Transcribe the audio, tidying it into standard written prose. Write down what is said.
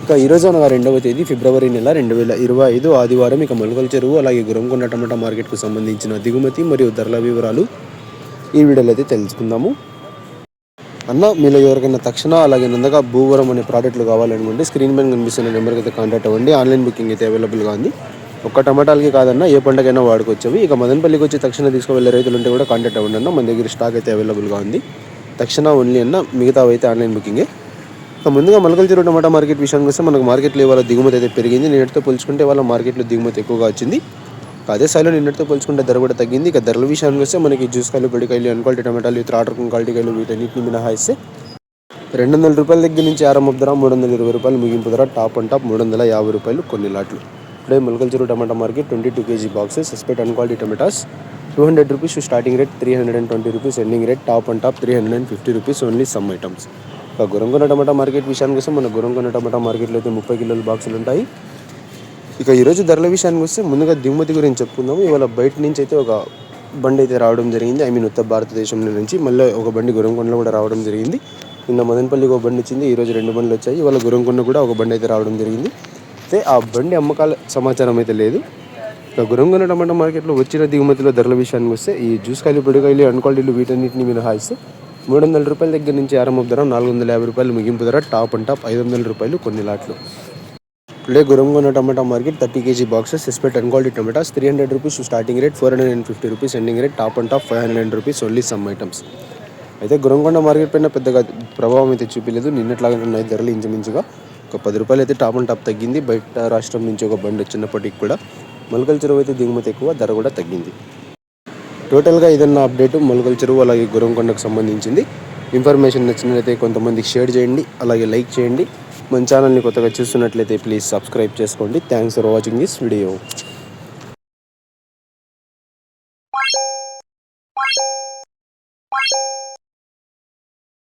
ఇక ఈరోజు అనగా 2వ తేదీ ఫిబ్రవరి నెల 2025 ఆదివారం. ఇక మొలకల చెరువు అలాగే గురంకొండ టమాటా మార్కెట్కు సంబంధించిన దిగుమతి మరియు ధరల వివరాలు ఈ వీడియోలో అయితే తెలుసుకుందాము. అన్న మీలో ఎవరికైనా తక్షణ అలాగే నందగా భూవరం అనే ప్రోడక్ట్లు కావాలనుకుంటే స్క్రీన్ పైన కనిపిస్తున్న నెంబర్కి అయితే కాంటాక్ట్ అవ్వండి. ఆన్లైన్ బుకింగ్ అయితే అవైలబుల్గా ఉంది. ఒక్క టమాటాలకి కాదన్నా ఏ పంటకైనా వాడుకోవచ్చవి. ఇక మదనపల్లికి వచ్చి తక్షణ తీసుకువెళ్ళే రైతులు ఉంటే కూడా కాంటాక్ట్ అవ్వండి అన్న. మన దగ్గర స్టాక్ అయితే అవైలబుల్గా ఉంది. తక్షణ ఓన్లీ అన్న, మిగతా అయితే ఆన్లైన్ బుకింగే. ముందుగా మొలకల చెరువు టమాటా మార్కెట్ విషయానికి వస్తే మనకు మార్కెట్లో ఇవాళ దిగుమతి అయితే పెరిగింది. నిన్నటితో పోల్చుకుంటే వాళ్ళ మార్కెట్లో దిగుమతి ఎక్కువగా వచ్చింది. అదే స్థాయిలో నిన్నటితో పోల్చుకుంటే ధర కూడా తగ్గింది. ఇక ధరల విషయానికి వస్తే మనకి జ్యూస్ కాయలు, పొడికాయలు, అన్క్వాలిటీ టమాటాలు, ఇతర ఆర్డర్ క్వాలిటీ కాయలు వీటన్నిటిని మినహాయిస్తే 200 రూపాయల దగ్గర నుంచి ఆరంభ ధర 320 రూపాయలు, ముగింపు ధర టాప్ అండ్ టాప్ 350 రూపాయలు కొన్ని లాట్లు. ఇప్పుడే మొలకల చెరువు టమాటా market 22 kg boxes suspect unquality tomatoes 200 rupees starting rate, 320 rupees ending rate, top and top 350 rupees only some items. ఇక గురంకొండ టమాటా మార్కెట్ విషయానికి వస్తే మన గురంకొండ టమాటా మార్కెట్లో అయితే 30 కిలోల బాక్సులు ఉంటాయి. ఇక ఈరోజు ధరల విషయానికి వస్తే ముందుగా దిగుమతి గురించి చెప్పుకుందాము. ఇవాళ బయట నుంచి అయితే ఒక బండి అయితే రావడం జరిగింది. ఉత్తర భారతదేశం నుంచి మళ్ళీ ఒక బండి గురంకొండలో కూడా రావడం జరిగింది. నిన్న మదనపల్లికి ఒక బండి వచ్చింది. ఈరోజు 2 బండ్లు వచ్చాయి. ఇవాళ గురంకొండ కూడా ఒక బండి అయితే రావడం జరిగింది. అయితే ఆ బండి అమ్మకాల సమాచారం అయితే లేదు. ఇక గురంకొండ టమాటా మార్కెట్లో వచ్చిన దిగుమతిలో ధరల విషయానికి వస్తే ఈ జ్యూస్ కాయలు, పొడికాయలు, అన్క్వాలిటీలు వీటన్నిటిని మినహాయిస్తే 300 రూపాయల దగ్గర నుంచి ఆరంభ ధర 450 రూపాయలు, ముగింపు ధర టాప్ అండ్ టాప్ 500 రూపాయలు కొన్ని లాట్లు. ఇప్పుడే గురంకొండ టమాటా market 30 kg boxes suspect unquality tomatoes 300 rupees starting rate, 450 rupees ending rate, top and top 500 rupees only some items. అయితే గురంకొండ మార్కెట్ పైన పెద్దగా ప్రభావం అయితే చూపించలేదు. నిన్నట్లాగానే ఉన్నాయి ధరలు ఇంచుమించుగా. ఒక 10 రూపాయలు అయితే టాప్ అండ్ టాప్ తగ్గింది. బయట రాష్ట్రం నుంచి ఒక బండి వచ్చినప్పటికి కూడా మొలకల చెరువు అయితే దిగుమతి ఎక్కువ, ధర కూడా తగ్గింది. టోటల్గా ఇదన్న అప్డేట్ మొలకల చెరువు అలాగే గురంకొండకు సంబంధించింది. ఇన్ఫర్మేషన్ నచ్చినట్లయితే కొంతమందికి షేర్ చేయండి, అలాగే లైక్ చేయండి. మన ఛానల్ని కొత్తగా చూస్తున్నట్లయితే ప్లీజ్ సబ్స్క్రైబ్ చేసుకోండి. Thanks for watching this video.